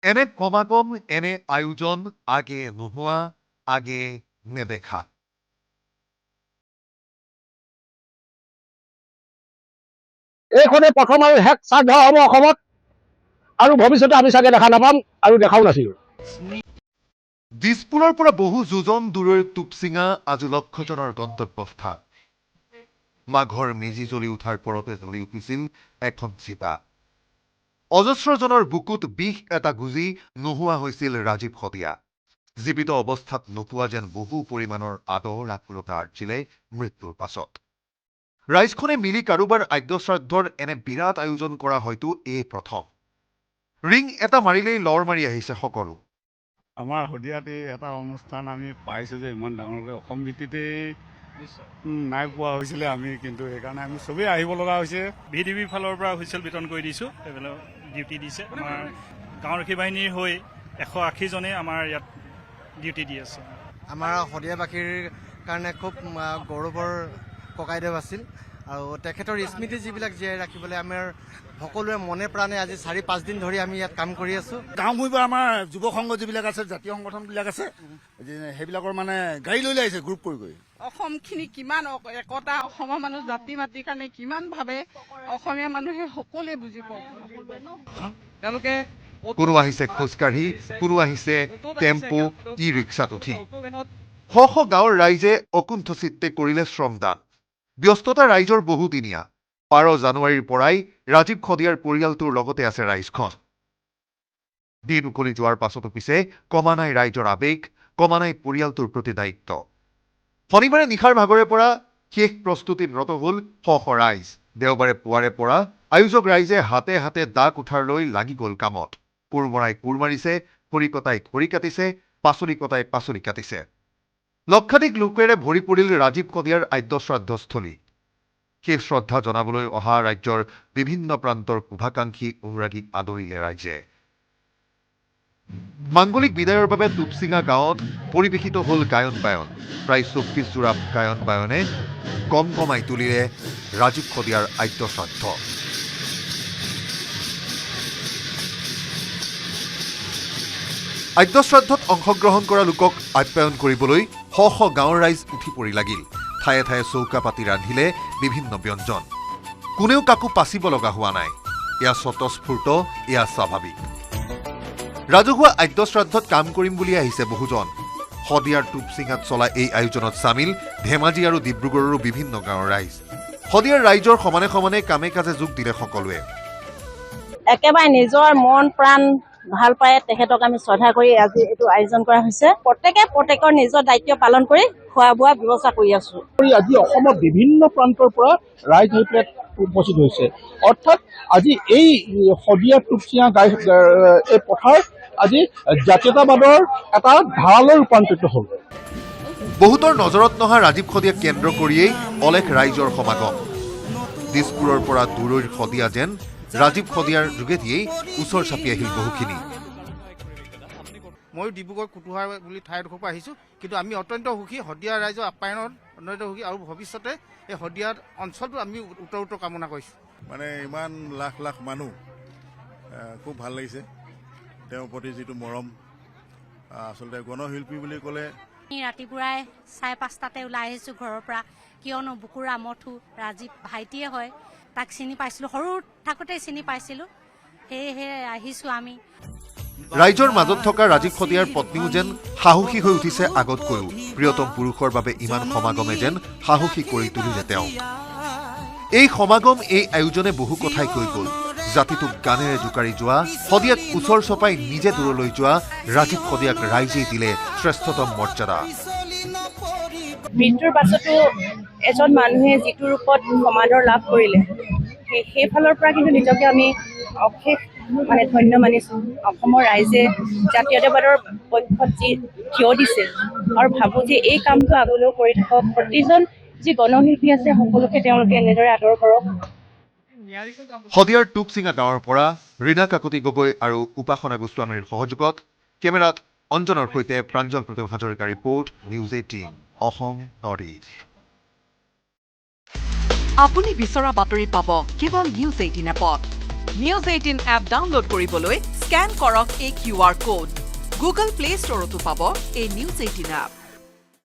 এনে সমাগম, এনে আয়োজন আগে নোহোৱা, আগে নেদেখা। এইখনে প্ৰথম আৰু শেষ শ্ৰাদ্ধ হ'ব অসমত, আৰু ভৱিষ্যতে আমি চাগে দেখা নাপাম আৰু দেখাও নাছিলোঁ। দিছপুৰৰ পৰা বহু যোজন দূৰৈৰ টুপচিঙা আজি লক্ষজনৰ গন্তব্যস্থান। মাঘৰ মেজি জ্বলি উঠাৰ পৰতে জ্বলি উঠিছিল এখন চিতা। অজস্ৰজনৰ বুকুত বিষ এটা গুজি নোহোৱা হৈছিল ৰাজীৱ শদিয়া। জীৱিত অৱস্থাত নোপোৱা যেন বহু পৰিমাণৰ আদৰ আকুলতা আৰ্জিলে মৃত্যুৰ পাছত। ৰাইজখনে মিলি কাৰোবাৰ আদ্যশ্ৰাদ্ধৰ এনে বিৰাট আয়োজন কৰা হয়তো এই প্ৰথম। ৰিং এটা মাৰিলেই লৰ মাৰি আহিছে সকলো। আমাৰ শদিয়াতে এটা অনুষ্ঠান আমি পাইছোঁ যে ইমান ডাঙৰকৈ অসম ভিত্তিতেই নাই পোৱা হৈছিলে আমি, কিন্তু সেইকাৰণে আমি চবেই আহিব লগা হৈছে। VDB ফালৰ পৰা হুইচেল বিতৰণ কৰি দিছোঁ, এইবিলাক ডিউটি দিছে। আমাৰ গাঁওৰক্ষী বাহিনীৰ হৈ 180 জনে আমাৰ ইয়াত ডিউটি দি আছে। আমাৰ শদিয়াবাসীৰ কাৰণে খুব গৌৰৱৰ ককাইদেউ আছিল, আৰু তেখেতৰ স্মৃতি যিবিলাক জীয়াই ৰাখিবলৈ আমাৰ সকলোৱে মনে প্ৰাণে আজি 4-5 দিন ধৰি আমি ইয়াত কাম কৰি আছোঁ। গাঁওভূঁইৰ পৰা আমাৰ যুৱ সংঘ যিবিলাক আছে, জাতীয় সংগঠনবিলাক আছে, সেইবিলাকৰ মানে গাড়ী লৈ আহিছে গ্ৰুপ কৰি। অসমখিনি কিমান একতা, অসমৰ মানুহ জাতি মাতিৰ কাৰণে কিমান ভাবে অসমীয়া মানুহে সকলোৱে বুজি পায়। তেওঁলোকে কোনো আহিছে খোজকাঢ়ি, কোনো আহিছে টেম্পো, ই ৰিক্সাত উঠি। শ শ গাঁৱৰ ৰাইজে অকুণ্ঠ চিত্তে কৰিলে শ্ৰমদান। ব্যস্ততা ৰাইজৰ বহুদিনীয়া। 12 জানুৱাৰীৰ পৰাই ৰাজীৱ শদিয়াৰ পৰিয়ালটোৰ লগতে আছে ৰাইজখন। দিন উকলি যোৱাৰ পাছতো পিছে কমা নাই ৰাইজৰ আৱেগ, কমা নাই পৰিয়ালটোৰ প্ৰতি দায়িত্ব। শনিবাৰে নিশাৰ ভাগৰে পৰা শেষ প্ৰস্তুতিত ৰত হ'ল শ শ ৰাইজ। দেওবাৰে পুৱাৰে পৰা আয়োজক ৰাইজে হাতে হাতে দা কুঠাৰ লৈ লাগি গ'ল কামত। কোৰ মৰাই কোৰ মাৰিছে, খৰি কটাই খৰি কাটিছে, পাচলি কটাই পাচলি কাটিছে। লক্ষাধিক লোকেৰে ভৰি পৰিল ৰাজীৱ শদিয়াৰ আদ্যশ্ৰাদ্ধস্থলী। শেষ শ্ৰদ্ধা জনাবলৈ অহা ৰাজ্যৰ বিভিন্ন প্ৰান্তৰ শুভাকাংক্ষী অনুৰাগীক আদৰিলে ৰাইজে। মাংগলিক বিদায়ৰ বাবে টুপচিঙা গাঁৱত পৰিৱেশিত হ'ল গায়ন বায়ন। প্ৰায় 24 জোৰা গায়ন বায়নে গমগমাই তুলিলে ৰাজীৱ শদিয়াৰ আদ্যশ্ৰাদ্ধ। আদ্যশ্ৰাদ্ধত অংশগ্ৰহণ কৰা লোকক আপ্যায়ন কৰিবলৈ শ শ গাঁৱৰ ৰাইজ উঠি পৰি লাগিল। ঠায়ে ঠায়ে চৌকা পাতি ৰান্ধিলে বিভিন্ন ব্যঞ্জন। কোনেও কাকো পাচিব লগা হোৱা নাই। এয়া স্বতঃস্ফূৰ্ত, এয়া স্বাভাৱিক। ৰাজহুৱা আদ্যশ্ৰাদ্ধত কাম কৰিম বুলি আহিছে বহুজন। শদিয়াৰ টুপচিঙাত চলা এই আয়োজনত চামিল ধেমাজি আৰু ডিব্ৰুগড়ৰো বিভিন্ন গাঁৱৰ ৰাইজ। শদিয়াৰ ৰাইজৰ সমানে সমানে কামে কাজে যোগ দিলে সকলোৱে। একেবাৰে নিজৰ মন প্ৰাণ ভাল পায় তেখেতক আমি শ্ৰদ্ধা কৰি আজি এইটো আয়োজন কৰা হৈছে। প্ৰত্যেকৰ নিজৰ দায়িত্ব পালন কৰি খোৱা বোৱা ব্যৱস্থা কৰি আছো। আজি অসমৰ বিভিন্ন প্ৰান্তৰ পৰা ৰাইজ হৈ পেলাই উপস্থিত হৈছে। অৰ্থাৎ আজি এই শদিয়া টুপচিঙা এই পথাৰ আজি জাতীয়তাবাদৰ এটা ধাৰালৈ ৰূপান্তৰিত হ'ল। বহুতৰ নজৰত নহা ৰাজীৱ শদিয়াক কেন্দ্ৰ কৰিয়েই অলেখ ৰাইজৰ সমাগম। দিছপুৰৰ পৰা দূৰৈৰ শদিয়া যেন ৰাজীৱ শদিয়াৰ যোগেদিয়েই ওচৰ চাপি আহিল বহুখিনি। ময়ো ডিব্ৰুগড় কুটুহাৰ বুলি ঠাইডোখৰ পৰা আহিছোঁ, কিন্তু আমি অত্যন্ত সুখী, শদিয়া ৰাইজৰ আপ্যায়নত অত্যন্ত সুখী, আৰু ভৱিষ্যতে এই শদিয়াৰ অঞ্চলটো আমি উত্তৰ কামনা কৰিছোঁ। মানে ইমান লাখ লাখ মানুহ, খুব ভাল লাগিছে। তেওঁৰ প্ৰতি যিটো মৰম, আচলতে গণশিল্পী বুলি ক'লে ৰাতিপুৱাই 5:30 ওলাই আহিছোঁ ঘৰৰ পৰা, কিয়নো বুকুৰ আমঠু ৰাজীৱ ভাইটিয়ে হয়। তাক চিনি পাইছিলোঁ, সৰু থাকোঁতেই চিনি পাইছিলোঁ, সেয়েহে আহিছোঁ আমি। ৰাইজৰ মাজত থকা ৰাজীৱ শদিয়াৰ পত্নীও যেন সাহসী হৈ উঠিছে আগতকৈও। প্ৰিয়তম পুৰুষৰ বাবে ইমান সমাগমে যেন সাহসী কৰি তুলিলে তেওঁ। এই সমাগম, এই আয়োজনে বহু কথাই কৈ গ'ল। জাতিটোক গানেৰে জোকাৰি যোৱা, শদিয়াক ওচৰ চপাই নিজে দূৰলৈ যোৱা ৰাজীৱ শদিয়াক ৰাইজেই দিলে শ্ৰেষ্ঠতম মৰ্যাদা। মৃত্যুৰ পাছতো এজন মানুহে যিটো ৰূপত সমাদৰ লাভ কৰিলে, সেইফালৰ পৰা কিন্তু নিজকে আমি অশেষ ধন্য মানিছোঁ। অসমৰ ৰাইজে জাতীয়তাবাদৰ পক্ষত যি থিয় দিছে, আৰু ভাবোঁ যে এই কামটো আগলৈও কৰি থাকক। প্ৰতিজন যি গণশিল্পী আছে সকলোকে তেওঁলোকে এনেদৰে আদৰ কৰক। শদিয়াৰ টুপচিঙা গাঁৱৰ পৰা ৰীনা কাকতি গগৈ আৰু উপাসনা গোস্বামীৰ সহযোগত কেমেৰাত অঞ্জনৰ সৈতে প্ৰাঞ্জল প্ৰতিম হাজৰিকাৰ report, news 18 Assam north east. আপুনি বিচৰা বাতৰি পাব কেৱল নিউজ 18 এপত। নিউজ 18 এপ ডাউনলোড কৰিবলৈ স্কেন কৰক এই QR কোড। গুগল প্লে ষ্টৰতো পাব এই নিউজ 18 এপ।